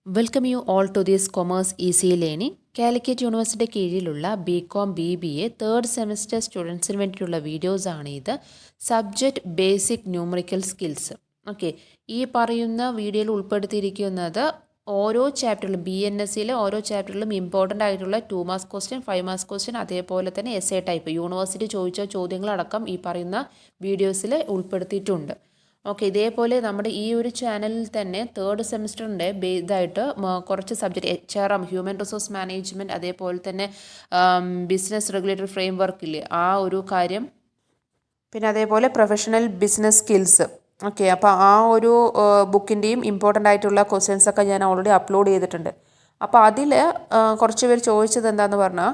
Welcome you all to this Commerce Easy Learning. Calicut university കീഴിലുള്ള BCom BBA third semester സ്റ്റുഡൻസിന് വേണ്ടിയിട്ടുള്ള videos ആണ് ഇത്. Subject basic numerical skills. Okay, ഈ പറയുന്ന വീഡിയോയിൽ ഉൾപ്പെടുത്തിയിരിക്കുന്നത് ഓരോ ചാപ്റ്ററിലും BNSCയിലെ ഓരോ ചാപ്റ്ററിലും ഇമ്പോർട്ടൻ്റ് ആയിട്ടുള്ള 2 മാർക്സ് ക്വസ്റ്റ്യൻ, 5 മാർക്സ് ക്വസ്റ്റ്യൻ, അതേപോലെ തന്നെ essay ടൈപ്പ് യൂണിവേഴ്സിറ്റി ചോദിച്ച ചോദ്യങ്ങളടക്കം ഈ പറയുന്ന വീഡിയോസിൽ ഉൾപ്പെടുത്തിയിട്ടുണ്ട്. ഓക്കെ, ഇതേപോലെ നമ്മുടെ ഈ ഒരു ചാനലിൽ തന്നെ തേർഡ് സെമിസ്റ്ററിൻ്റെ ഇതായിട്ട് കുറച്ച് subject HRM, human resource management, അതേപോലെ തന്നെ ബിസിനസ് റെഗുലേറ്ററി ഫ്രെയിം വർക്കില്ലേ ആ ഒരു കാര്യം, പിന്നെ അതേപോലെ പ്രൊഫഷണൽ ബിസിനസ് സ്കിൽസ്. ഓക്കെ, അപ്പോൾ ആ ഒരു ബുക്കിൻ്റെയും ഇമ്പോർട്ടൻ്റ് ആയിട്ടുള്ള ക്വസ്റ്റ്യൻസ് ഒക്കെ ഞാൻ ഓൾറെഡി അപ്ലോഡ് ചെയ്തിട്ടുണ്ട്. അപ്പോൾ അതിൽ കുറച്ച് പേര് ചോദിച്ചത് എന്താണെന്ന് പറഞ്ഞാൽ,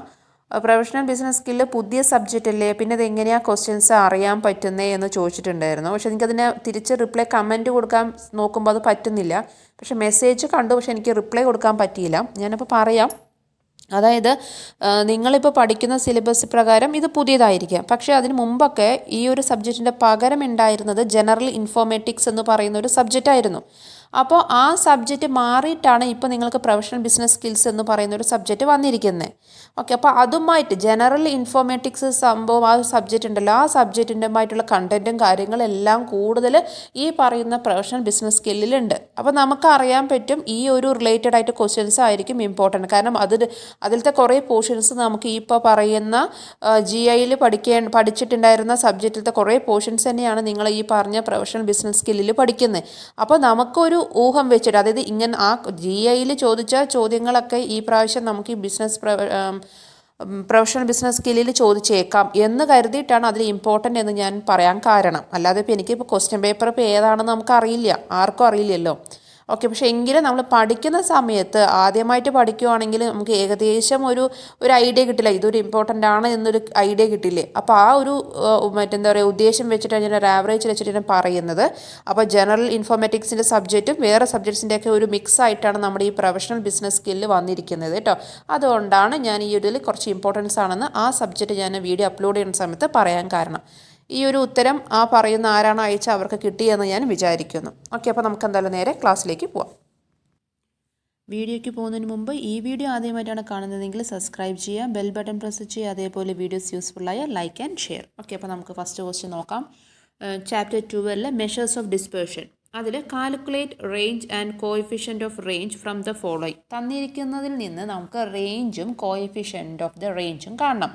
പ്രൊഫഷണൽ ബിസിനസ് സ്കില്ല് പുതിയ സബ്ജക്റ്റ് അല്ലേ, പിന്നെ ഇത് എങ്ങനെയാണ് ക്വസ്റ്റ്യൻസ് അറിയാൻ പറ്റുന്നത് എന്ന് ചോദിച്ചിട്ടുണ്ടായിരുന്നു. പക്ഷേ എനിക്കതിന് തിരിച്ച് റിപ്ലൈ കമൻറ്റ് കൊടുക്കാൻ നോക്കുമ്പോൾ അത് പറ്റുന്നില്ല. പക്ഷേ മെസ്സേജ് കണ്ടു, പക്ഷേ എനിക്ക് റിപ്ലൈ കൊടുക്കാൻ പറ്റിയില്ല. ഞാനപ്പോൾ പറയാം. അതായത് നിങ്ങളിപ്പോൾ പഠിക്കുന്ന സിലബസ് പ്രകാരം ഇത് പുതിയതായിരിക്കാം, പക്ഷേ അതിന് മുമ്പൊക്കെ ഈ ഒരു സബ്ജക്റ്റിൻ്റെ പകരം ഉണ്ടായിരുന്നത് ജനറൽ ഇൻഫോർമാറ്റിക്സ് എന്ന് പറയുന്ന ഒരു സബ്ജക്റ്റായിരുന്നു. അപ്പോൾ ആ സബ്ജക്റ്റ് മാറിയിട്ടാണ് ഇപ്പോൾ നിങ്ങൾക്ക് പ്രൊഫഷണൽ ബിസിനസ് സ്കിൽസ് എന്ന് പറയുന്ന ഒരു സബ്ജക്റ്റ് വന്നിരിക്കുന്നത്. ഓക്കെ, അപ്പോൾ അതുമായിട്ട് ജനറൽ ഇൻഫോർമാറ്റിക്സ് സംഭവം ആ സബ്ജക്റ്റ് ഉണ്ടല്ലോ, ആ സബ്ജക്റ്റിൻ്റെമായിട്ടുള്ള കണ്ടൻറ്റും കാര്യങ്ങളെല്ലാം കൂടുതൽ ഈ പറയുന്ന പ്രൊഫഷണൽ ബിസിനസ് സ്കില്ലിലുണ്ട്. അപ്പോൾ നമുക്ക് അറിയാൻ പറ്റും ഈ ഒരു റിലേറ്റഡ് ആയിട്ട് ക്വസ്റ്റ്യൻസ് ആയിരിക്കും ഇമ്പോർട്ടൻറ്റ്. കാരണം അതിലത്തെ കുറേ പോർഷൻസ് നമുക്ക് ഇപ്പോൾ പറയുന്ന GIയിൽ പഠിച്ചിട്ടുണ്ടായിരുന്ന സബ്ജക്റ്റിലത്തെ കുറേ പോർഷൻസ് തന്നെയാണ് നിങ്ങൾ ഈ പറഞ്ഞ പ്രൊഫഷണൽ ബിസിനസ് സ്കില്ലിൽ പഠിക്കുന്നത്. അപ്പോൾ നമുക്കൊരു ഊഹം വെച്ചിട്ട്, അതായത് ഇങ്ങനെ ആ GIയിൽ ചോദിച്ച ചോദ്യങ്ങളൊക്കെ ഈ പ്രാവശ്യം നമുക്ക് ഈ പ്രൊഫഷണൽ ബിസിനസ് സ്കില്ലിൽ ചോദിച്ചേക്കാം എന്ന് കരുതിയിട്ടാണ് അതിൽ ഇമ്പോർട്ടൻ്റ് എന്ന് ഞാൻ പറയാൻ കാരണം. അല്ലാതെ ഇപ്പോൾ എനിക്കിപ്പോൾ ക്വസ്റ്റ്യൻ പേപ്പർ ഇപ്പോൾ ഏതാണെന്ന് നമുക്കറിയില്ല, ആർക്കും അറിയില്ലല്ലോ. ഓക്കെ, പക്ഷേ എങ്കിലും നമ്മൾ പഠിക്കുന്ന സമയത്ത് ആദ്യമായിട്ട് പഠിക്കുകയാണെങ്കിൽ നമുക്ക് ഏകദേശം ഒരു ഐഡിയ കിട്ടില്ല, ഇതൊരു ഇമ്പോർട്ടൻ്റ് ആണ് എന്നൊരു ഐഡിയ കിട്ടില്ലേ. അപ്പോൾ ആ ഒരു മറ്റെന്താ പറയുക ഉദ്ദേശം വെച്ചിട്ടാണ് ഞാൻ ഒരു ആവറേജ് വെച്ചിട്ട് ഞാൻ പറയുന്നത്. അപ്പോൾ ജനറൽ ഇൻഫോർമാറ്റിക്സിൻ്റെ സബ്ജക്റ്റും വേറെ സബ്ജക്ട്സിൻ്റെയൊക്കെ ഒരു മിക്സ് ആയിട്ടാണ് നമ്മുടെ ഈ പ്രൊഫഷണൽ ബിസിനസ് സ്കില്ല് വന്നിരിക്കുന്നത് കേട്ടോ. അതുകൊണ്ടാണ് ഞാൻ ഈ ഇതിൽ കുറച്ച് ഇമ്പോർട്ടൻസ് ആണെന്ന് ആ സബ്ജക്റ്റ് ഞാൻ വീഡിയോ അപ്ലോഡ് ചെയ്യുന്ന സമയത്ത് പറയാൻ കാരണം. ഈ ഒരു ഉത്തരം ആ പറയുന്ന ആരാണോ അയച്ചാൽ അവർക്ക് കിട്ടിയെന്ന് ഞാൻ വിചാരിക്കുന്നു. ഓക്കെ, അപ്പോൾ നമുക്ക് എന്തായാലും നേരെ ക്ലാസ്സിലേക്ക് പോവാം. വീഡിയോയ്ക്ക് പോകുന്നതിന് മുമ്പ് ഈ വീഡിയോ ആദ്യമായിട്ടാണ് കാണുന്നതെങ്കിൽ സബ്സ്ക്രൈബ് ചെയ്യുക, ബെൽ ബട്ടൺ പ്രസ് ചെയ്യുക, അതേപോലെ വീഡിയോസ് യൂസ്ഫുള്ളായ ലൈക്ക് ആൻഡ് ഷെയർ. ഓക്കെ, അപ്പോൾ നമുക്ക് ഫസ്റ്റ് ക്വസ്റ്റ്യൻ നോക്കാം. Chapter 12 measures of dispersion. അതിൽ calculate range and coefficient of range from the following. തന്നിരിക്കുന്നതിൽ നിന്ന് നമുക്ക് റേഞ്ചും കോഎഫിഷ്യൻറ്റ് ഓഫ് ദ റേഞ്ചും കാണണം.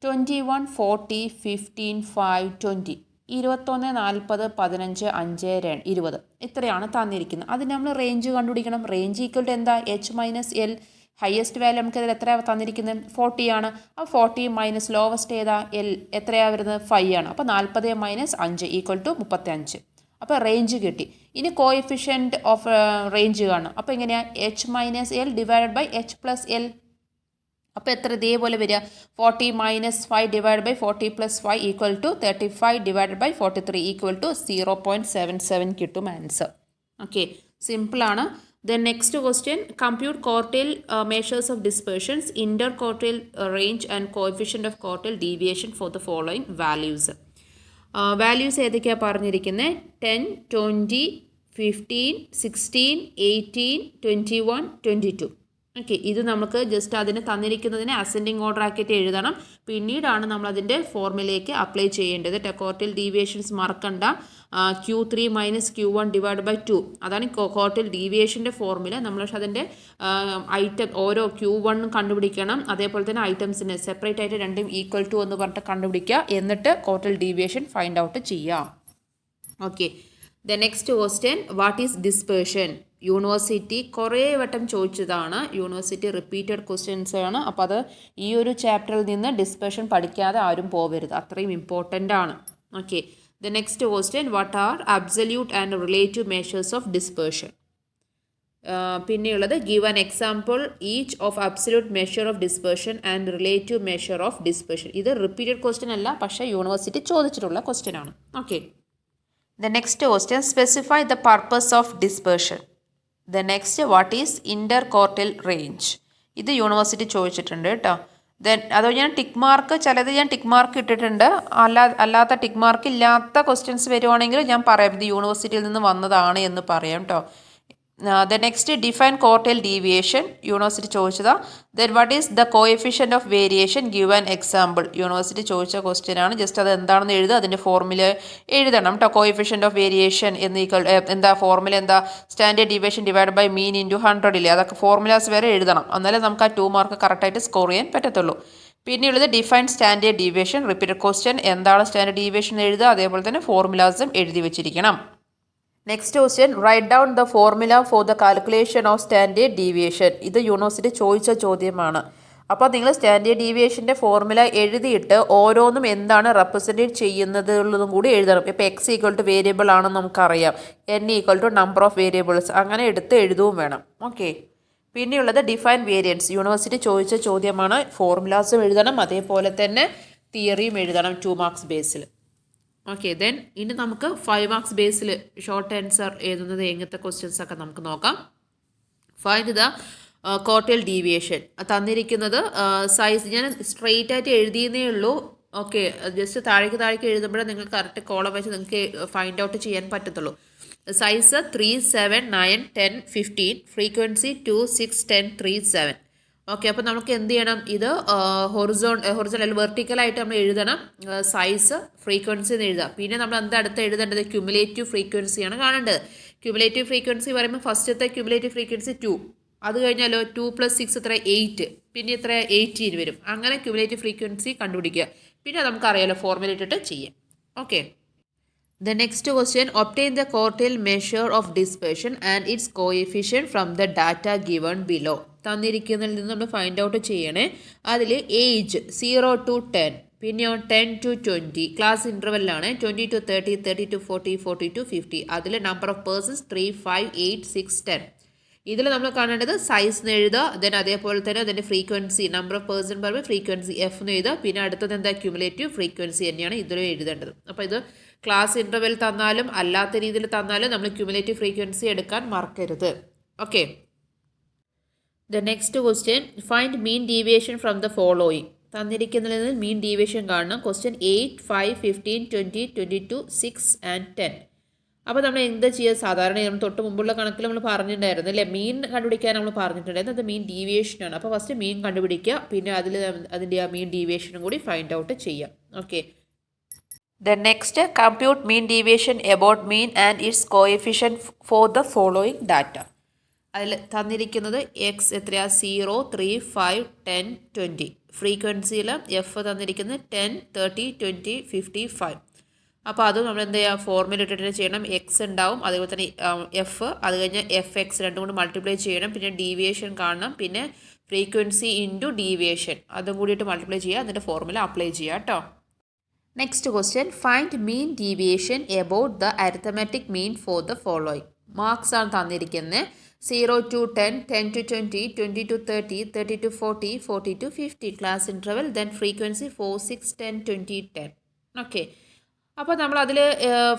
21, 40, 15, 5, 20, 21, 40, 15, 5, 20 ഇത്രയാണ് തന്നിരിക്കുന്നത്. അതിന് നമ്മൾ റേഞ്ച് കണ്ടുപിടിക്കണം. റേഞ്ച് ഈക്വൽ ടു എന്താ? H-L. ഹയസ്റ്റ് വാല്യൂ നമുക്ക് ഇതിൽ എത്രയാണ് തന്നിരിക്കുന്നത്? 40 ആണ്. അപ്പോൾ 40 മൈനസ് ലോവസ്റ്റ് ഏതാ? L. എത്രയാണ് വരുന്നത്? 5 ആണ്. അപ്പോൾ 40 മൈനസ് 5 ഈക്വൽ ടു 35. അപ്പോൾ റേഞ്ച് കിട്ടി. ഇനി കോഎഫിഷ്യൻറ്റ് ഓഫ് റേഞ്ച് കാണണം. അപ്പോൾ എങ്ങനെയാണ്? H-L divided by H+L. അപ്പോൾ എത്ര ഇതേപോലെ വരിക? 40 minus 5 divide by 40 plus 5 equal to 35 divide by 43 equal to 0.77 കിട്ടും ആൻസർ. ഓക്കെ, സിമ്പിളാണ്. Then next question, compute quartile measures of dispersions, inter quartile range and coefficient of quartile deviation for the following values. Values ഏതൊക്കെയാണ് പറഞ്ഞിരിക്കുന്നത്? 10, 20, 15, 16, 18, 21, 22. Okay, ഇത് നമുക്ക് just അതിന് തന്നിരിക്കുന്നതിനെ ascending order ആക്കിയിട്ട് എഴുതണം. പിന്നീടാണ് നമ്മൾ അതിൻ്റെ ഫോർമുലയിലേക്ക് അപ്ലൈ ചെയ്യേണ്ടത്. ക്വാർട്ടൈൽ ഡീവിയേഷൻസ് മറക്കണ്ട. Q3 minus Q1 divide by 2 അതാണ് ക്വാർട്ടൈൽ ഡീവിയേഷൻ്റെ ഫോർമുല. നമ്മൾ അതിൻ്റെ ഐറ്റം ഓരോ Q1 കണ്ടുപിടിക്കണം. അതേപോലെ തന്നെ ഐറ്റംസിനെ സെപ്പറേറ്റ് ആയിട്ട് രണ്ടും ഈക്വൽ ടു എന്ന് പറഞ്ഞിട്ട് കണ്ടുപിടിക്കുക. എന്നിട്ട് ക്വാർട്ടൈൽ ഡീവിയേഷൻ ഫൈൻഡ് ഔട്ട് ചെയ്യുക. Okay, the next question, what is dispersion? University കുറേ വട്ടം ചോദിച്ചതാണ്. യൂണിവേഴ്സിറ്റി റിപ്പീറ്റഡ് ക്വസ്റ്റ്യൻസ് ആണ്. അപ്പോൾ അത് ഈ ഒരു ചാപ്റ്ററിൽ നിന്ന് ഡിസ്പേർഷൻ പഠിക്കാതെ ആരും പോകരുത്, അത്രയും ഇമ്പോർട്ടൻ്റ് ആണ്. Okay, the next question, what are absolute and relative measures of dispersion? പിന്നെയുള്ളത്, give an example each of absolute measure of dispersion and relative measure of dispersion. ഇത് റിപ്പീറ്റഡ് ക്വസ്റ്റ്യൻ അല്ല, പക്ഷേ യൂണിവേഴ്സിറ്റി ചോദിച്ചിട്ടുള്ള ക്വസ്റ്റ്യൻ ആണ്. Okay, the next question, specify the purpose of dispersion. The next, what is inter quartile range? ഇത് university ചോദിച്ചിട്ടുണ്ട് കേട്ടോ. Then അത് ഞാൻ ടിക്ക് മാർക്ക്, ചിലത് ഞാൻ ടിക്ക് മാർക്ക് ഇട്ടിട്ടുണ്ട്. അല്ലാത്ത ടിക്ക് മാർക്ക് ഇല്ലാത്ത ക്വസ്റ്റ്യൻസ് വരുവാണെങ്കിൽ ഞാൻ പറയാം ഇത് യൂണിവേഴ്സിറ്റിയിൽ നിന്ന് വന്നതാണ് എന്ന് പറയാം കേട്ടോ. The next, define quartile deviation. University ചോദിച്ചതാ. Then what is the coefficient of variation? Give an example. University ചോദിച്ച ക്വസ്റ്റ്യൻ ആണ്. ജസ്റ്റ് അത് എന്താണെന്ന് എഴുതുക, അതിൻ്റെ ഫോർമുല എഴുതണം കേട്ടോ. കോഎഫിഷ്യൻ്റ് ഓഫ് വേരിയേഷൻ എന്താ ഫോർമുല, എന്താ standard deviation divide by mean into 100 ഇല്ലേ, അതൊക്കെ ഫോർമുലാസ് വരെ എഴുതണം. എന്നാലേ നമുക്ക് ആ 2 മാർക്ക് കറക്റ്റായിട്ട് സ്കോർ ചെയ്യാൻ പറ്റത്തുള്ളൂ. പിന്നെയുള്ളത് define standard deviation. Repeated question, എന്താണ് സ്റ്റാൻഡേർഡ് ഡീവിയേഷൻ എഴുതുക, അതേപോലെ തന്നെ ഫോർമുലാസും എഴുതി വെച്ചിരിക്കണം. Next question, write down the formula for the calculation of standard deviation. ഇത് യൂണിവേഴ്സിറ്റി ചോദിച്ച ചോദ്യമാണ്. അപ്പോൾ നിങ്ങൾ സ്റ്റാൻഡേർഡ് ഡീവിയേഷൻ്റെ ഫോർമുല എഴുതിയിട്ട് ഓരോന്നും എന്താണ് റെപ്രസെൻറ്റേറ്റ് ചെയ്യുന്നത് ഉള്ളതും കൂടി എഴുതണം. ഇപ്പോൾ എക്സ് ഈക്വൽ ടു വേരിയബിൾ ആണെന്ന് നമുക്കറിയാം, N equal to number of variables, അങ്ങനെ എടുത്ത് എഴുതുകയും വേണം. ഓക്കെ. പിന്നെയുള്ളത് ഡിഫൈൻ വേരിയൻസ്. യൂണിവേഴ്സിറ്റി ചോദിച്ച ചോദ്യമാണ്. ഫോർമുലാസും എഴുതണം, അതേപോലെ തന്നെ തിയറിയും എഴുതണം 2 മാർക്സ് ബേസിൽ. ഓക്കെ. ദെൻ ഇനി നമുക്ക് 5 മാർക്സ് ബേസിൽ ഷോർട്ട് ആൻസർ എഴുതുന്നത് എങ്ങനത്തെ ക്വസ്റ്റ്യൻസ് ഒക്കെ നമുക്ക് നോക്കാം. Find the quartile deviation. തന്നിരിക്കുന്നത് സൈസ് ഞാൻ സ്ട്രെയിറ്റ് ആയിട്ട് എഴുതിയെന്നേ ഉള്ളൂ. ഓക്കെ. ജസ്റ്റ് താഴേക്ക് എഴുതുമ്പോഴേ നിങ്ങൾക്ക് കറക്റ്റ് കോളം വെച്ച് നിങ്ങൾക്ക് ഫൈൻഡ് ഔട്ട് ചെയ്യാൻ പറ്റത്തുള്ളൂ. സൈസ് 3, 7, 9, 10, 15. ഫ്രീക്വൻസി 2, 6, 10, 3, 7. ഓക്കെ. അപ്പോൾ നമുക്ക് എന്ത് ചെയ്യണം, ഇത് ഹൊറിസോണ്ടൽ വെർട്ടിക്കലായിട്ട് നമ്മൾ എഴുതണം. സൈസ്, ഫ്രീക്വൻസി എന്ന് എഴുതാം. പിന്നെ നമ്മൾ എന്താ അടുത്ത് എഴുതേണ്ടത്, ക്യുമുലേറ്റീവ് ഫ്രീക്വൻസിയാണ് കാണേണ്ടത്. ക്യുമുലേറ്റീവ് ഫ്രീക്വൻസി പറയുമ്പോൾ ഫസ്റ്റത്തെ ക്യുമുലേറ്റീവ് ഫ്രീക്വൻസി 2, അത് കഴിഞ്ഞാലോ 2 + 6 എത്ര 8, പിന്നെ എത്ര 18 വരും. അങ്ങനെ ക്യുമുലേറ്റീവ് ഫ്രീക്വൻസി കണ്ടുപിടിക്കുക. പിന്നെ നമുക്കറിയാലോ ഫോർമുല ഇട്ടിട്ട് ചെയ്യാം. Okay. The next question, obtain the quartile measure of dispersion and its coefficient from the data given below. തന്നിരിക്കുന്നതിൽ നിന്ന് നമ്മൾ ഫൈൻഡ് ഔട്ട് ചെയ്യണേ. അതിൽ ഏജ് 0 to 10, പിന്നെയോ 10 to 20, class ഇൻ്റർവെല്ലാണ് 20 to 30, 30 to 40, 40 to 50. അതിൽ നമ്പർ ഓഫ് പേഴ്സൺസ് 3, 5, 8, 6, 10. ഇതിൽ നമ്മൾ കാണേണ്ടത് സൈസ് എന്ന് എഴുതുക. ദെൻ അതേപോലെ തന്നെ അതിൻ്റെ ഫ്രീക്വൻസി, നമ്പർ ഓഫ് പേഴ്സൺ പറയുമ്പോൾ ഫ്രീക്വൻസി എഫ് എന്ന് എഴുതുക. പിന്നെ അടുത്തത് എന്താ, ക്യുമുലേറ്റീവ് ഫ്രീക്വൻസി തന്നെയാണ് ഇതിലും എഴുതേണ്ടത്. അപ്പോൾ ഇത് ക്ലാസ് ഇൻ്റർവെൽ തന്നാലും അല്ലാത്ത രീതിയിൽ തന്നാലും നമ്മൾ ക്യുമുലേറ്റീവ് ഫ്രീക്വൻസി എടുക്കാൻ മറക്കരുത്. Okay. The next question, find mean deviation from the following. തന്നിരിക്കുന്നതിൽ നിന്ന് മീൻ ഡീവിയേഷൻ കാണണം. Question 8, 5, 15, 20, 22, 6 and 10. അപ്പോൾ നമ്മൾ എന്താ ചെയ്യുക, സാധാരണ നമ്മൾ തൊട്ട് മുമ്പുള്ള കണക്കിൽ നമ്മൾ പറഞ്ഞിട്ടുണ്ടായിരുന്നു അല്ലേ, മീൻ കണ്ടുപിടിക്കാൻ നമ്മൾ പറഞ്ഞിട്ടുണ്ടായിരുന്നു. അത് മീൻ ഡീവിയേഷനാണ്. അപ്പോൾ ഫസ്റ്റ് മീൻ കണ്ടുപിടിക്കുക, പിന്നെ അതിൻ്റെ ആ മീൻ ഡീവിയേഷനും കൂടി ഫൈൻഡ് ഔട്ട് ചെയ്യാം. Okay. The next, compute mean deviation about mean and its coefficient for the following data. അതിൽ തന്നിരിക്കുന്നത് എക്സ് എത്രയാ 0, 3, 5, 10, 20. ഫ്രീക്വൻസിയിൽ എഫ് തന്നിരിക്കുന്നത് 10, 30, 20, 50, 5. അപ്പോൾ അതും നമ്മൾ എന്ത് ചെയ്യുക, ഫോർമുല ഇട്ടിട്ട് ചെയ്യണം. എക്സ് ഉണ്ടാവും, അതുപോലെ തന്നെ എഫ്, അത് കഴിഞ്ഞ് എഫ് എക്സ് രണ്ടും കൂടി മൾട്ടിപ്ലൈ ചെയ്യണം. പിന്നെ ഡീവിയേഷൻ കാണണം, പിന്നെ ഫ്രീക്വൻസി ഇൻറ്റു ഡീവിയേഷൻ അതും കൂടിയിട്ട് മൾട്ടിപ്ലൈ ചെയ്യുക, എന്നിട്ട് ഫോർമുല അപ്ലൈ ചെയ്യുക കേട്ടോ. Next question, find mean deviation about the arithmetic mean four the following. Marks ആണ് തന്നിരിക്കുന്നത്. 0 to 10, 10 to 20, 20 to 30, 30 to 40, 40 to 50. Class interval, then frequency 4, 6, 10, 20, 10. Okay. അപ്പോൾ നമ്മൾ അതിൽ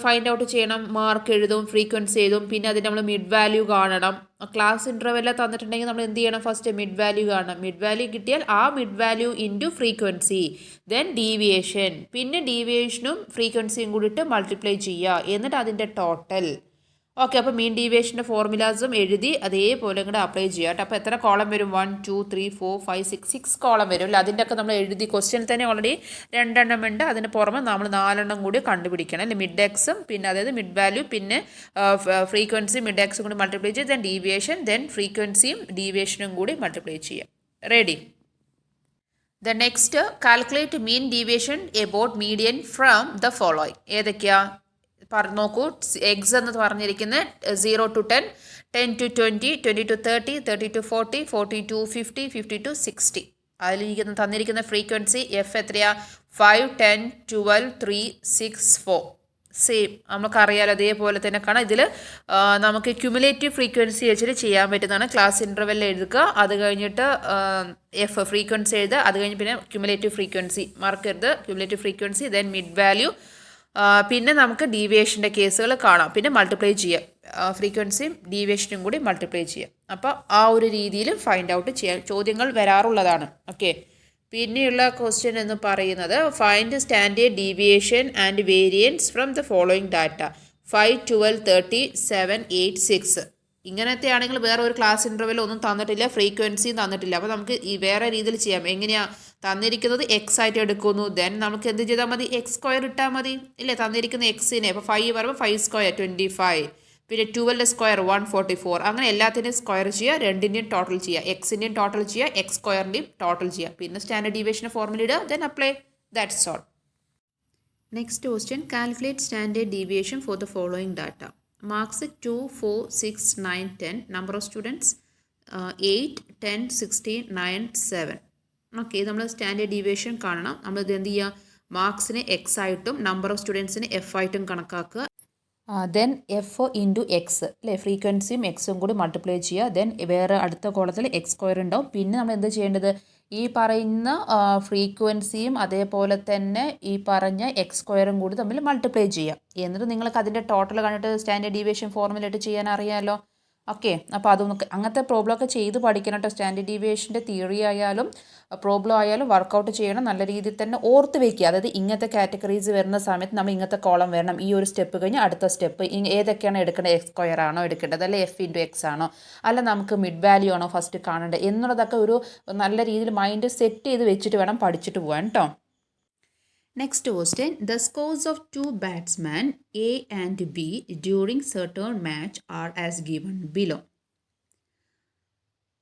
ഫൈൻഡ് ഔട്ട് ചെയ്യണം. മാർക്ക് എഴുതും, ഫ്രീക്വൻസി എഴുതും, പിന്നെ അതിന് നമ്മൾ മിഡ് വാല്യൂ കാണണം. ക്ലാസ് ഇൻ്റർവെല്ലാം തന്നിട്ടുണ്ടെങ്കിൽ നമ്മൾ എന്ത് ചെയ്യണം, ഫസ്റ്റ് മിഡ് വാല്യൂ കാണണം. മിഡ് വാല്യൂ കിട്ടിയാൽ ആ mid value into frequency, then deviation, പിന്നെ ഡീവിയേഷനും ഫ്രീക്വൻസിയും കൂടിയിട്ട് മൾട്ടിപ്ലൈ ചെയ്യുക, എന്നിട്ട് അതിൻ്റെ ടോട്ടൽ. ഓക്കെ. അപ്പോൾ മീൻ ഡീവിയേഷൻ്റെ ഫോർമുലാസും എഴുതി അതേപോലെ ഇങ്ങോട്ട് അപ്ലൈ ചെയ്യുക കേട്ടോ. അപ്പോൾ എത്ര കോളം വരും, 1, 2, 3, 4, 5, 6 കോളം വരും അല്ലേ. അതിൻ്റെയൊക്കെ നമ്മൾ എഴുതി, ക്വസ്റ്റ്യൻ തന്നെ ഓൾറെഡി 2 എണ്ണം ഉണ്ട്. അതിന് പുറമെ നമ്മൾ 4 എണ്ണം കൂടി കണ്ടുപിടിക്കണം അല്ലേ. മിഡ് എക്സും, പിന്നെ അതായത് മിഡ് വാല്യൂ, പിന്നെ ഫ്രീക്വൻസി മിഡ് എക്സും കൂടി മൾട്ടിപ്ലൈ ചെയ്ത്, ദെൻ ഡീവിയേഷൻ, ദെൻ ഫ്രീക്വൻസിയും ഡീവിയേഷനും കൂടി മൾട്ടിപ്ലൈ ചെയ്യുക. Ready. The next, calculate mean deviation about median from the following. ഏതൊക്കെയാ നോക്കൂ. എക്സ് എന്ന് പറഞ്ഞിരിക്കുന്നത് 0 to 10, 10 to 20, 20 to 30, 30 to 40, 40 to 50, 50 to 60. അതിലിരിക്കുന്ന തന്നിരിക്കുന്ന ഫ്രീക്വൻസി എഫ് എത്രയാ, 5, 10, 12, 3, 6, 4. സെയിം നമുക്കറിയാലോ, അതേപോലെ തന്നെ കാണാം. ഇതിൽ നമുക്ക് ക്യുമുലേറ്റീവ് ഫ്രീക്വൻസി വെച്ചിട്ട് ചെയ്യാൻ പറ്റുന്നതാണ്. ക്ലാസ് ഇൻ്റർവെല്ലിൽ എഴുതുക, അത് കഴിഞ്ഞിട്ട് എഫ് ഫ്രീക്വൻസി എഴുതുക, അത് കഴിഞ്ഞ് പിന്നെ ക്യുമുലേറ്റീവ് ഫ്രീക്വൻസി മാർക്കരുത്, cumulative frequency, then mid value, പിന്നെ നമുക്ക് ഡീവിയേഷൻ്റെ കേസുകൾ കാണാം, പിന്നെ മൾട്ടിപ്ലൈ ചെയ്യാം, ഫ്രീക്വൻസിയും ഡീവിയേഷനും കൂടി മൾട്ടിപ്ലൈ ചെയ്യാം. അപ്പോൾ ആ ഒരു രീതിയിൽ ഫൈൻഡ് ഔട്ട് ചെയ്യാൻ ചോദ്യങ്ങൾ വരാറുള്ളതാണ്. ഓക്കെ. പിന്നെയുള്ള ക്വസ്റ്റ്യൻ എന്ന് പറയുന്നത്, find standard deviation and variance from the following data. 5, 12, 30, 7, 8, 6. ഇങ്ങനത്തെ ആണെങ്കിൽ വേറെ ഒരു ക്ലാസ് ഇൻ്റർവെൽ ഒന്നും തന്നിട്ടില്ല, ഫ്രീക്വൻസിയും തന്നിട്ടില്ല. അപ്പോൾ നമുക്ക് ഈ വേറെ രീതിയിൽ ചെയ്യാം. എങ്ങനെയാണ് തന്നിരിക്കുന്നത് എക്സ് ആയിട്ട് എടുക്കുന്നു, ദെൻ നമുക്ക് എന്ത് ചെയ്താൽ മതി, എക്സ് സ്ക്വയർ ഇട്ടാൽ മതി ഇല്ലേ. തന്നിരിക്കുന്ന എക്സിനെ ഇപ്പോൾ 5 പറയുമ്പോൾ 5 സ്ക്വയർ 25, പിന്നെ 12 സ്ക്വയർ 144, അങ്ങനെ എല്ലാത്തിൻ്റെയും സ്ക്വയർ ചെയ്യുക, രണ്ടിൻ്റെയും ടോട്ടൽ ചെയ്യുക, എക്സിൻ്റെയും ടോട്ടൽ ചെയ്യുക, എക്സ് സ്ക്വയറിൻ്റെയും ടോട്ടൽ ചെയ്യുക, പിന്നെ സ്റ്റാൻഡേർഡ് ഡീവിയേഷൻ ഫോർമുല ഇടുക, then apply. That's all. Next question, calculate standard deviation for the following data. Marks 2, 4, 6, 9, 10. Number of students 8, 10, 16, 9, 7. Okay, നമ്മൾ സ്റ്റാൻഡേർഡ് ഡീവിയേഷൻ കാണണം. നമ്മളിത് എന്ത് ചെയ്യുക, മാർക്സിന് എക്സ് ആയിട്ടും നമ്പർ ഓഫ് സ്റ്റുഡൻസിന് എഫ് ആയിട്ടും കണക്കാക്കുക. ദെൻ എഫ് ഇൻറ്റു എക്സ് അല്ലേ, ഫ്രീക്വൻസിയും എക്സും കൂടി മൾട്ടിപ്ലൈ ചെയ്യുക. ദെൻ വേറെ അടുത്ത കോളത്തിൽ എക്സ് സ്ക്വയർ ഉണ്ടാവും. പിന്നെ നമ്മൾ എന്ത് ചെയ്യേണ്ടത്, ഈ പറയുന്ന ഫ്രീക്വൻസിയും അതേപോലെ തന്നെ ഈ പറഞ്ഞ എക്സ് സ്ക്വയറും കൂടി തമ്മിൽ മൾട്ടിപ്ലൈ ചെയ്യുക. എന്നിട്ട് നിങ്ങൾക്ക് അതിൻ്റെ ടോട്ടൽ കണ്ടിട്ട് സ്റ്റാൻഡേർഡ് ഡീവിയേഷൻ ഫോർമുലയിട്ട് ചെയ്യാൻ അറിയാമല്ലോ. ഓക്കെ, അപ്പോൾ അതൊന്ന് അങ്ങനത്തെ പ്രോബ്ലമൊക്കെ ചെയ്ത് പഠിക്കണം കേട്ടോ. സ്റ്റാൻഡേർഡ് ഡീവിയേഷൻ്റെ തിയറി ആയാലും പ്രോബ്ലം ആയാലും വർക്കൗട്ട് ചെയ്യണം, നല്ല രീതിയിൽ തന്നെ ഓർത്ത് വയ്ക്കുക. അതായത് ഇങ്ങനത്തെ കാറ്റഗറീസ് വരുന്ന സമയത്ത് നമ്മൾ ഇങ്ങനത്തെ കോളം വരണം, ഈ ഒരു സ്റ്റെപ്പ് കഴിഞ്ഞ് അടുത്ത സ്റ്റെപ്പ് ഏതൊക്കെയാണ് എടുക്കേണ്ടത്, എക്സ് സ്ക്വയർ ആണോ എടുക്കേണ്ടത്, അല്ലെ എഫ് ഇൻറ്റു എക്സ് ആണോ, അല്ല നമുക്ക് മിഡ് വാല്യൂ ആണോ ഫസ്റ്റ് കാണേണ്ടത് എന്നുള്ളതൊക്കെ ഒരു നല്ല രീതിയിൽ മൈൻഡ് സെറ്റ് ചെയ്ത് വെച്ചിട്ട് വേണം പഠിച്ചിട്ട് പോകാൻ കേട്ടോ. Next question, the scores of two batsmen A and B during certain match are as given below.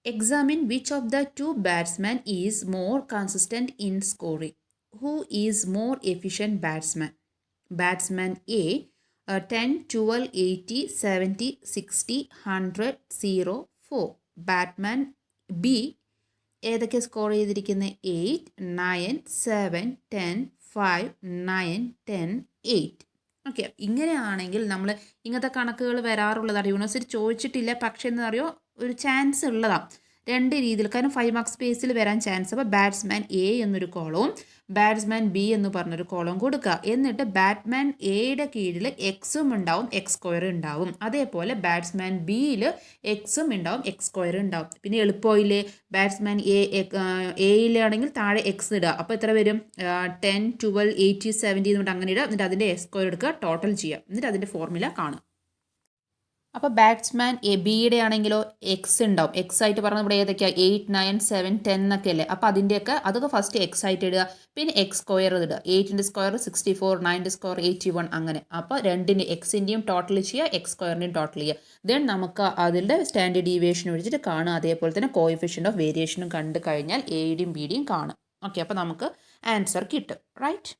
Examine which of the two batsmen is more consistent in scoring. Who is more efficient batsman? Batsman A 10, 12, 80, 70, 60, 100, 0, 4. Batsman B ഏതൊക്കെ score ചെയ്തിരിക്കുന്നത്, 8, 9, 7, 10, 5, 9, 10, 8. Okay, ഇങ്ങനെയാണെങ്കിൽ നമ്മൾ ഇങ്ങനത്തെ കണക്കുകൾ വരാറുള്ളതാണ്. University ചോദിച്ചിട്ടില്ല, പക്ഷേ എന്താ പറയുക, ഒരു ചാൻസ് ഉള്ളതാണ് രണ്ട് രീതിയിൽ. കാരണം 5 മാർക്ക് സ്പേസിൽ വരാൻ ചാൻസ്. അപ്പോൾ ബാറ്റ്സ്മാൻ എ എന്നൊരു കോളവും ബാറ്റ്സ്മാൻ ബി എന്ന് പറഞ്ഞൊരു കോളം കൊടുക്കുക. എന്നിട്ട് ബാറ്റ്സ്മാൻ എയുടെ കീഴിൽ എക്സും ഉണ്ടാവും, എക്സ് സ്ക്വയർ ഉണ്ടാവും. അതേപോലെ ബാറ്റ്സ്മാൻ ബിയിൽ എക്സും ഉണ്ടാവും, എക്സ് സ്ക്വയർ ഉണ്ടാവും. പിന്നെ എളുപ്പമില്ലേ, ബാറ്റ്സ്മാൻ എയിലാണെങ്കിൽ താഴെ എക്സ് ഇടുക. അപ്പോൾ എത്ര വരും, 10, 12, 80, 70 എന്നിട്ട് അങ്ങനെ ഇടുക. എന്നിട്ട് അതിൻ്റെ എക്സ് സ്ക്വയർ എടുക്കുക, ടോട്ടൽ ചെയ്യുക. എന്നിട്ട് അതിൻ്റെ ഫോർമുല കാണുക. അപ്പോൾ ബാറ്റ്സ്മാൻ ബിയുടെ ആണെങ്കിലോ എക്സ് ഉണ്ടാവും. എക്സ് ആയിട്ട് പറഞ്ഞത് ഇവിടെ ഏതൊക്കെയാണ്, 8, 9, 7, 10 എന്നൊക്കെ അല്ലേ. അപ്പോൾ അതൊക്കെ ഫസ്റ്റ് എക്സ് ആയിട്ട് ഇടുക. പിന്നെ എക്സ് സ്ക്വയർ ഇടുക. 8ൻ്റെ സ്ക്വയർ 64, 9ൻ്റെ സ്ക്വയർ 81 അങ്ങനെ. അപ്പോൾ രണ്ടിൻ്റെ എക്സിൻ്റെയും ടോട്ടൽ ചെയ്യുക, എക്സ് സ്ക്വയറിൻ്റെയും ടോട്ടൽ ചെയ്യുക. ദെൻ നമുക്ക് അതിൻ്റെ സ്റ്റാൻഡേർഡ് ഡീവിയേഷൻ ഒഴിച്ചിട്ട് കാണുക. അതേപോലെ തന്നെ കോഎഫിഷ്യൻ്റ് ഓഫ് വേരിയേഷനും കണ്ടു കഴിഞ്ഞാൽ എയുടെയും ബിയുടെയും കാണും. ഓക്കെ, അപ്പോൾ നമുക്ക് ആൻസർ കിട്ടും. Right.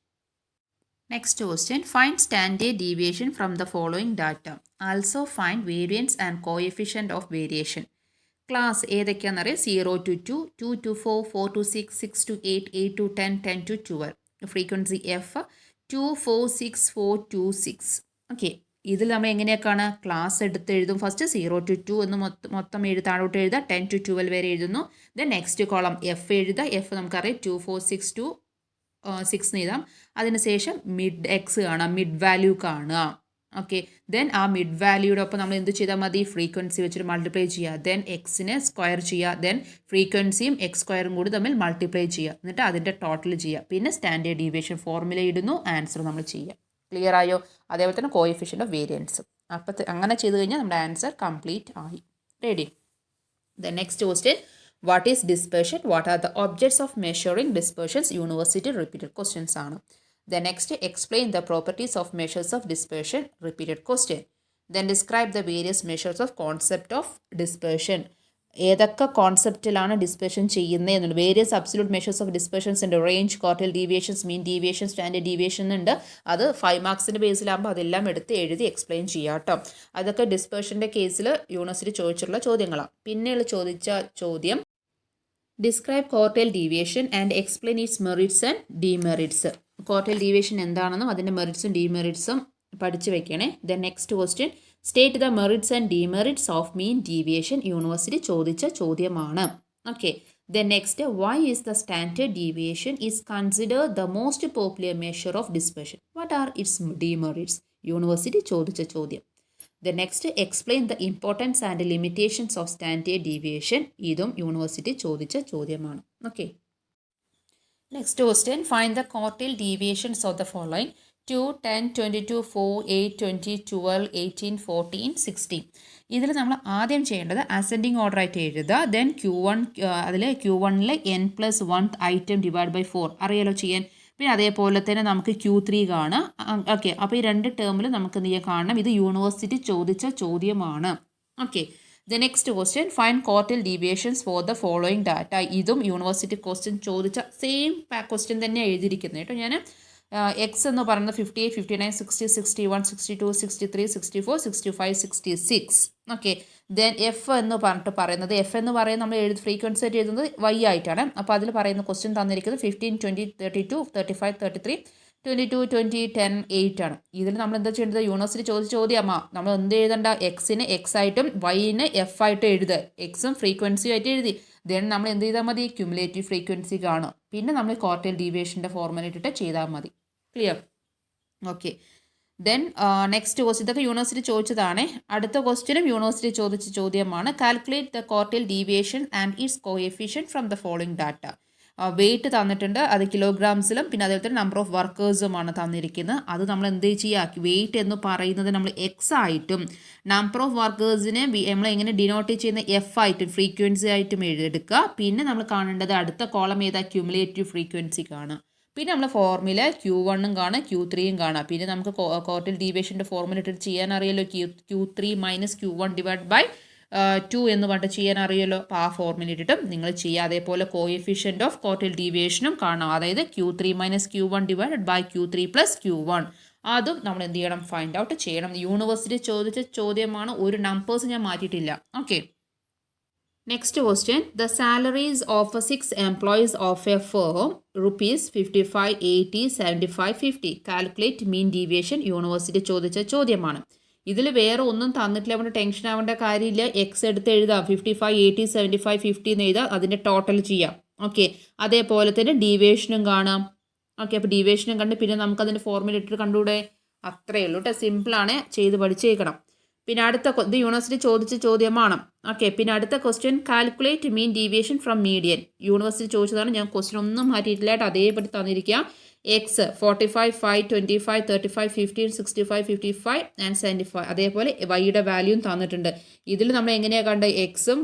Next question, find standard deviation from the following data. Also find variance and coefficient of variation. Class ഏതൊക്കെയാണെന്നറിയാം, 0 to 2, 2 to 4, 4 to 6, 6 to 8, 8 to 10, 10 to 12. Frequency F 2, 4, 6, 4, 2, 6. Okay, ഇതിൽ നമ്മൾ എങ്ങനെയൊക്കെയാണ് ക്ലാസ് എടുത്ത് എഴുതും. ഫസ്റ്റ് 0 to 2 എന്ന് മൊത്തം താഴോട്ട് എഴുതുക, 10 to 12 വരെ എഴുതുന്നു. ദെൻ നെക്സ്റ്റ് കോളം എഫ് എഴുതുക. എഫ് നമുക്കറിയാം 2, 4, 6 to 6 എഴുതാം. അതിനുശേഷം മിഡ് എക്സ് കാണാം, മിഡ് വാല്യൂ കാണുക. ഓക്കെ, ദെൻ ആ മിഡ് വാല്യൂയുടെ ഒപ്പം നമ്മൾ എന്ത് ചെയ്താൽ മതി, ഫ്രീക്വൻസി വെച്ചിട്ട് മൾട്ടിപ്ലൈ ചെയ്യുക. ദെൻ എക്സിനെ സ്ക്വയർ ചെയ്യുക. ദെൻ ഫ്രീക്വൻസിയും എക്സ് സ്ക്വയറും കൂടി തമ്മിൽ മൾട്ടിപ്ലൈ ചെയ്യുക. എന്നിട്ട് അതിൻ്റെ ടോട്ടൽ ചെയ്യുക. പിന്നെ സ്റ്റാൻഡേർഡ് ഡീവിയേഷൻ ഫോർമുല ഇടുന്നു, ആൻസർ നമ്മൾ ചെയ്യുക. ക്ലിയർ ആയോ? അതേപോലെ തന്നെ കോഎഫിഷ്യൻ്റ് ഓഫ് വേരിയൻസും. അപ്പോൾ അങ്ങനെ ചെയ്ത് കഴിഞ്ഞാൽ നമ്മുടെ ആൻസർ കംപ്ലീറ്റ് ആയി. Ready. The next question, what is dispersion? What are the objects of measuring dispersions? University repeated questions ആണ്. The next, explain the properties of measures of dispersion. Repeated question. Then describe the various measures of concept of dispersion. ഏതൊക്കെ കോൺസെപ്റ്റിലാണ് dispersion ചെയ്യുന്നത് എന്നുണ്ട്. Various absolute measures of ഡിസ്പെർഷൻസ് ഉണ്ട്. Range, ക്വാർട്ടൽ deviations, mean deviation, standard deviation ഉണ്ട്. അത് 5 മാർക്സിൻ്റെ ബേസിലാകുമ്പോൾ അതെല്ലാം എടുത്ത് എഴുതി explain ചെയ്യാം കേട്ടോ. അതൊക്കെ ഡിസ്പെർഷൻ്റെ കേസിൽ യൂണിവേഴ്സിറ്റി ചോദിച്ചിട്ടുള്ള ചോദ്യങ്ങളാണ്. പിന്നെയുള്ള ചോദിച്ച ചോദ്യം, describe quartile deviation and explain its merits and demerits. Quartile deviation എന്താണെന്നും അതിൻ്റെ മെറിറ്റ്സും ഡിമെറിറ്റ്സും പഠിച്ചു വെക്കണേ. Then next question, state the merits and demerits of mean deviation. University ചോദിച്ച ചോദ്യമാണ്. Okay, then next, why is the standard deviation is considered the most popular measure of dispersion. What are its demerits? University ചോദിച്ച ചോദ്യം. The next, explain the importance and limitations of standard deviation. ഇതും university ചോദിച്ച ചോദ്യമാണ്. Okay, next question, find the quartile deviations of the following: 2, 10, 22, 4, 8, 20, 12, 18, 14, 16. ഇതിൽ നമ്മൾ ആദ്യം ചെയ്യേണ്ടത് ascending order ആയിട്ട് എഴുതുക. ദെൻ Q1 അതിൽ Q1 n+1 item divide by 4 അറിയാലോ ചെയ്യാൻ. പിന്നെ അതേപോലെ തന്നെ നമുക്ക് Q3 കാണാം. ഓക്കെ, അപ്പോൾ ഈ രണ്ട് ടേമിൽ നമുക്ക് എന്ത് ചെയ്യാൻ കാണണം. ഇത് യൂണിവേഴ്സിറ്റി ചോദിച്ച ചോദ്യമാണ്. Okay, the next question find quartile deviations four the following data. ഇതും യൂണിവേഴ്സിറ്റി ക്വസ്റ്റ്യൻ ചോദിച്ച സെയിം ക്വസ്റ്റ്യൻ തന്നെ എഴുതിയിരിക്കുന്നത് കേട്ടോ. ഞാൻ എക്സ് എന്ന് പറയുന്നത് 58, 59, 60, 61, 62, 63, 64, 65, 66. ഓക്കെ, ദെൻ എഫ് എന്ന് പറയുന്നത് എഫ് എന്ന് പറയുന്നത് നമ്മൾ ഫ്രീക്വൻസി ആയിട്ട് എഴുതുന്നത് വൈ ആയിട്ടാണ്. അപ്പോൾ അതിൽ പറയുന്ന ക്വസ്റ്റ്യൻ തന്നിരിക്കുന്നത് 15, 20, 32, 35, 33, 22, 20, 10, 8 ആണ്. ഇതിൽ നമ്മൾ എന്താ ചെയ്യേണ്ടത്, യൂണിവേഴ്സിറ്റി ചോദിച്ച ചോദ്യമാ. നമ്മൾ എന്ത് എഴുതണ്ട, എക്സിന് എക്സ് ആയിട്ടും വൈന് എഫ് ആയിട്ടും എഴുതുക. എക്സും ഫ്രീക്വൻസിയും ആയിട്ട് എഴുതി. ദെൻ നമ്മൾ എന്ത് ചെയ്താൽ മതി, ക്യുമുലേറ്റീവ് ഫ്രീക്വൻസി കാണും. പിന്നെ നമ്മൾ ക്വാർട്ടൈൽ ഡീവിയേഷൻ്റെ ഫോർമുല ഇട്ടിട്ട് ചെയ്താൽ മതി. Clear? Okay, then next question, ഇതൊക്കെ യൂണിവേഴ്സിറ്റി ചോദിച്ചതാണ്. അടുത്ത ക്വസ്റ്റ്യനും യൂണിവേഴ്സിറ്റി ചോദിച്ച ചോദ്യമാണ്. Calculate the quartile deviation and its coefficient from the following data. Weight തന്നിട്ടുണ്ട്, അത് കിലോഗ്രാംസിലും പിന്നെ അതേപോലെ തന്നെ നമ്പർ ഓഫ് വർക്കേഴ്സുമാണ് തന്നിരിക്കുന്നത്. അത് നമ്മൾ എന്ത് ചെയ്യുക, വെയിറ്റ് എന്ന് പറയുന്നത് നമ്മൾ എക്സ് ആയിട്ടും നമ്പർ ഓഫ് വർക്കേഴ്സിനെ നമ്മൾ എങ്ങനെ ഡിനോട്ട് ചെയ്യുന്ന എഫ് ആയിട്ടും ഫ്രീക്വൻസി ആയിട്ടും എടുക്കുക. പിന്നെ നമ്മൾ കാണേണ്ടത് അടുത്ത കോളം ഏതാ, ക്യുമുലേറ്റീവ് ഫ്രീക്വൻസി കാണുക. പിന്നെ നമ്മൾ ഫോർമുല Q1 കാണാം, Q3 കാണാം. പിന്നെ നമുക്ക് ക്വാർട്ടൈൽ ഡീവിയേഷൻ്റെ ഫോർമുല ഇട്ടിട്ട് ചെയ്യാൻ അറിയാലോ, Q3 - Q1 ഡിവൈഡ് ബൈ 2 എന്ന് പറഞ്ഞിട്ട് ചെയ്യാൻ അറിയാലോ. അപ്പോൾ ആ ഫോർമുല ഇട്ടിട്ടും നിങ്ങൾ ചെയ്യുക. അതേപോലെ കോഎഫിഷ്യൻ്റ് ഓഫ് ക്വാർട്ടൈൽ ഡീവിയേഷനും കാണാം. അതായത് Q3 - Q1 divide by Q3 + Q1. അതും നമ്മൾ എന്ത് ചെയ്യണം, ഫൈൻഡ് ഔട്ട് ചെയ്യണം. യൂണിവേഴ്സിറ്റി ചോദിച്ച ചോദ്യമാണ്, ഒരു നമ്പേഴ്സ് ഞാൻ മാറ്റിയിട്ടില്ല. Okay, next question, the salaries of 6 employees of a firm ₹55, 80, 75, 50. Calculate mean deviation. University ചോദിച്ച ചോദ്യമാണ്. ഇതിൽ വേറെ ഒന്നും തന്നിട്ടില്ല, അവിടെ ടെൻഷൻ ആവേണ്ട കാര്യമില്ല. എക്സ് എടുത്ത് എഴുതാം, 55, 80, 75, 50 എന്ന് എഴുതാം. അതിൻ്റെ ടോട്ടൽ ചെയ്യാം. ഓക്കെ, അതേപോലെ തന്നെ ഡീവിയേഷനും കാണാം. ഓക്കെ, അപ്പോൾ ഡീവിയേഷനും കണ്ട് പിന്നെ നമുക്കതിൻ്റെ ഫോർമുല ഇട്ടിട്ട് കണ്ടുകൂടെ. അത്രയേ ഉള്ളൂ കേട്ടോ, സിമ്പിളാണ്, ചെയ്ത് പഠിച്ചേക്കണം. പിന്നെ അടുത്ത ഇത് യൂണിവേഴ്സിറ്റി ചോദിച്ച ചോദ്യമാണ്. ഓക്കെ, പിന്നെ അടുത്ത question, calculate mean deviation from median. University ചോദിച്ചതാണ്, ഞാൻ ക്വസ്റ്റ്യൻ ഒന്നും മാറ്റിയിട്ടില്ല കേട്ടോ, അതേപടി തന്നിരിക്കുക. X 45, 5, 25, 35, 15, 65, 55 and 75. അതേപോലെ വൈയുടെ വാല്യൂം തന്നിട്ടുണ്ട്. ഇതിൽ നമ്മൾ എങ്ങനെയാണ് കണ്ടത്, എക്സും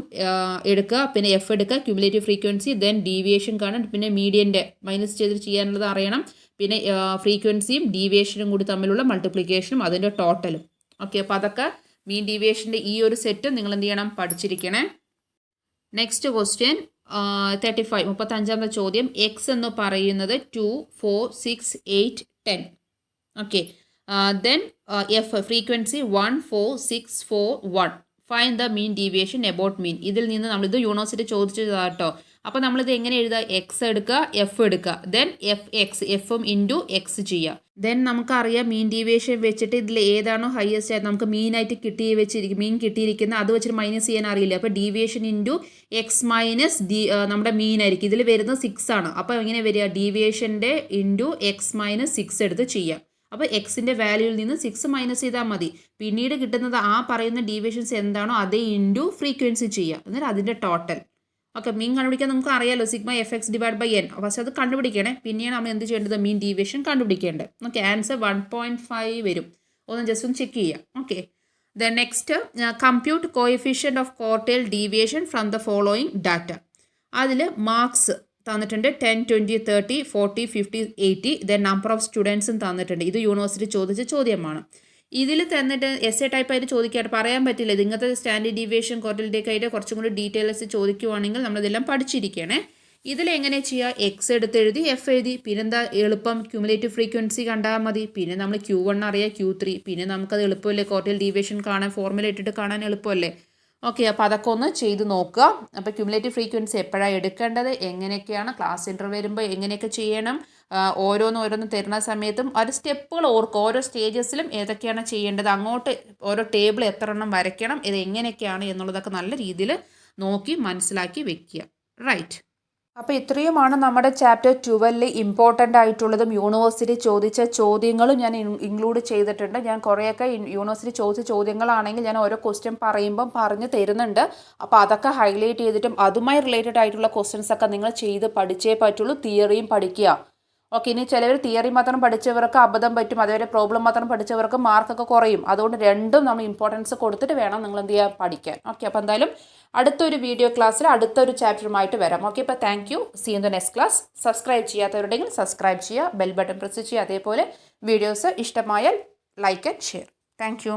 എടുക്കുക, പിന്നെ എഫ് എടുക്കുക, ക്യുമുലേറ്റീവ് ഫ്രീക്വൻസി, ദെൻ ഡീവിയേഷൻ കാണാൻ, പിന്നെ മീഡിയൻ്റെ മൈനസ് ചെയ്തിട്ട് ചെയ്യാനുള്ളത് അറിയണം. പിന്നെ ഫ്രീക്വൻസിയും ഡീവിയേഷനും കൂടി തമ്മിലുള്ള മൾട്ടിപ്ലിക്കേഷനും അതിൻ്റെ ടോട്ടലും. ഓക്കെ, അപ്പോൾ അതൊക്കെ മീൻ ഡീവിയേഷൻ്റെ ഈ ഒരു സെറ്റ് നിങ്ങൾ എന്ത് ചെയ്യണം, പഠിച്ചിരിക്കണേ. നെക്സ്റ്റ് ക്വസ്റ്റ്യൻ 35, 35ാമത്തെ ചോദ്യം. എക്സ് എന്ന് പറയുന്നത് 2, 4, 6, 8, 10. Okay, then F frequency 1, 4, 6, 4, 1. Find the mean deviation about mean. ഇതിൽ നിന്ന് നമ്മളിത് യൂണിവേഴ്സിറ്റി ചോദിച്ചതാട്ടോ. അപ്പോൾ നമ്മളിത് എങ്ങനെ എഴുതുക, എക്സ് എടുക്കുക, എഫ് എടുക്കുക, ദെൻ എഫും ഇൻറ്റു എക്സ് ചെയ്യുക. ദെൻ നമുക്കറിയാം മീൻ ഡീവിയേഷൻ വെച്ചിട്ട് ഇതിൽ ഏതാണോ ഹയസ്റ്റ് ആയിട്ട് നമുക്ക് മീനായിട്ട് മീൻ കിട്ടിയിരിക്കുന്നത് അത് വെച്ചിട്ട് മൈനസ് ചെയ്യാൻ അറിയില്ല. അപ്പോൾ ഡീവിയേഷൻ ഇൻറ്റു എക്സ് മൈനസ് നമ്മുടെ മീൻ ആയിരിക്കും. ഇതിൽ വരുന്നത് 6 ആണ്. അപ്പോൾ എങ്ങനെ വരിക, ഡീവിയേഷൻ്റെ ഇൻറ്റു എക്സ് മൈനസ് 6 എടുത്ത് ചെയ്യുക. അപ്പോൾ എക്സിൻ്റെ വാല്യൂവിൽ നിന്ന് 6 മൈനസ് ചെയ്താൽ മതി. പിന്നീട് കിട്ടുന്നത് ആ പറയുന്ന ഡീവിയേഷൻസ് എന്താണോ അതേ ഇൻറ്റു ഫ്രീക്വൻസി ചെയ്യുക, എന്നിട്ട് അതിൻ്റെ ടോട്ടൽ. ഓക്കെ, മീൻ കണ്ടുപിടിക്കാൻ നമുക്ക് അറിയാലോ, sigma FX divide by N. പക്ഷേ അത് കണ്ടുപിടിക്കണേ, പിന്നെയാണ് നമ്മൾ എന്ത് ചെയ്യേണ്ടത്, മീൻ ഡീവിയേഷൻ കണ്ടുപിടിക്കേണ്ടത്. ഓക്കെ, ആൻസർ 1.5 വരും. ഒന്ന് ചെക്ക് ചെയ്യാം. Okay, then next, compute coefficient of quartile deviation from the following data. അതിൽ മാർക്സ് തന്നിട്ടുണ്ട് 10, 20, 30, 40, 50, 80. ദെൻ നമ്പർ ഓഫ് സ്റ്റുഡൻസും തന്നിട്ടുണ്ട്. ഇത് യൂണിവേഴ്സിറ്റി ചോദിച്ച ചോദ്യമാണ്. ഇതിൽ തന്നിട്ട് എസ് എ ടൈപ്പ് ആയിട്ട് ചോദിക്കാറ് പറയാൻ പറ്റില്ല. ഇത് ഇങ്ങനത്തെ സ്റ്റാൻഡേർഡ് ഡീവിയേഷൻ ക്വാർട്ടൈലിലേക്ക് ആയിട്ട് കുറച്ചും കൂടി ഡീറ്റെയിൽസ് ചോദിക്കുവാണെങ്കിൽ നമ്മളിതെല്ലാം പഠിച്ചിരിക്കണേ. ഇതിലെങ്ങനെ ചെയ്യുക, എക്സ് എടുത്ത് എഴുതി, എഫ് എഴുതി, പിന്നെന്താ എളുപ്പം ക്യുമുലേറ്റീവ് ഫ്രീക്വൻസി കണ്ടാൽ മതി. പിന്നെ നമ്മൾ Q1 അറിയാം, Q3, പിന്നെ നമുക്കത് എളുപ്പമല്ലേ, ക്വാർട്ടൈൽ ഡീവിയേഷൻ കാണാൻ ഫോർമുല ഇട്ടിട്ട് കാണാൻ എളുപ്പമല്ലേ. ഓക്കെ, അപ്പോൾ അതൊക്കെ ഒന്ന് ചെയ്ത് നോക്കുക. അപ്പോൾ ക്യുമുലേറ്റീവ് ഫ്രീക്വൻസി എപ്പോഴാണ് എടുക്കേണ്ടത്, എങ്ങനെയൊക്കെയാണ്, ക്ലാസ് സെൻറ്റർ വരുമ്പോൾ എങ്ങനെയൊക്കെ ചെയ്യണം, ഓരോന്ന് തരുന്ന സമയത്തും ഒരു സ്റ്റെപ്പുകൾ ഓർക്കുക. ഓരോ സ്റ്റേജസിലും ഏതൊക്കെയാണ് ചെയ്യേണ്ടത്, അങ്ങോട്ട് ഓരോ ടേബിൾ എത്ര എണ്ണം വരയ്ക്കണം, ഇത് എങ്ങനെയൊക്കെയാണ് എന്നുള്ളതൊക്കെ നല്ല രീതിയിൽ നോക്കി മനസ്സിലാക്കി വെക്കുക. റൈറ്റ്. അപ്പോൾ ഇത്രയുമാണ് നമ്മുടെ ചാപ്റ്റർ 12 ഇമ്പോർട്ടൻ്റ് ആയിട്ടുള്ളതും യൂണിവേഴ്സിറ്റി ചോദിച്ച ചോദ്യങ്ങളും ഞാൻ ഇൻക്ലൂഡ് ചെയ്തിട്ടുണ്ട്. ഞാൻ കുറേയൊക്കെ യൂണിവേഴ്സിറ്റി ചോദിച്ച ചോദ്യങ്ങളാണെങ്കിൽ ഞാൻ ഓരോ ക്വസ്റ്റ്യൻ പറയുമ്പം പറഞ്ഞു തരുന്നുണ്ട്. അപ്പോൾ അതൊക്കെ ഹൈലൈറ്റ് ചെയ്തിട്ടും അതുമായി റിലേറ്റഡ് ആയിട്ടുള്ള ക്വസ്റ്റ്യൻസ് ഒക്കെ നിങ്ങൾ ചെയ്ത് പഠിച്ചേ പറ്റുള്ളൂ. തിയറിയും പഠിക്കുക. ഓക്കെ, ഇനി ചിലവർ തിയറി മാത്രം പഠിച്ചവർക്ക് അബദ്ധം പറ്റും, അതുവരെ പ്രോബ്ലം മാത്രം പഠിച്ചവർക്ക് മാർക്കൊക്കെ കുറയും. അതുകൊണ്ട് രണ്ടും നമ്മൾ ഇമ്പോർട്ടൻസ് കൊടുത്തിട്ട് വേണം നിങ്ങൾ എന്ത് ചെയ്യുക, പഠിക്കാൻ. ഓക്കെ, അപ്പോൾ എന്തായാലും അടുത്തൊരു വീഡിയോ ക്ലാസ്സിൽ അടുത്തൊരു ചാപ്റ്ററുമായിട്ട് വരാം. ഓക്കെ, അപ്പോൾ thank you. See in the next class. Subscribe ചെയ്യാത്തവരുണ്ടെങ്കിൽ സബ്സ്ക്രൈബ് ചെയ്യുക, ബെൽ ബട്ടൺ പ്രസ് ചെയ്യുക. അതേപോലെ വീഡിയോസ് ഇഷ്ടമായാൽ like and share. Thank U.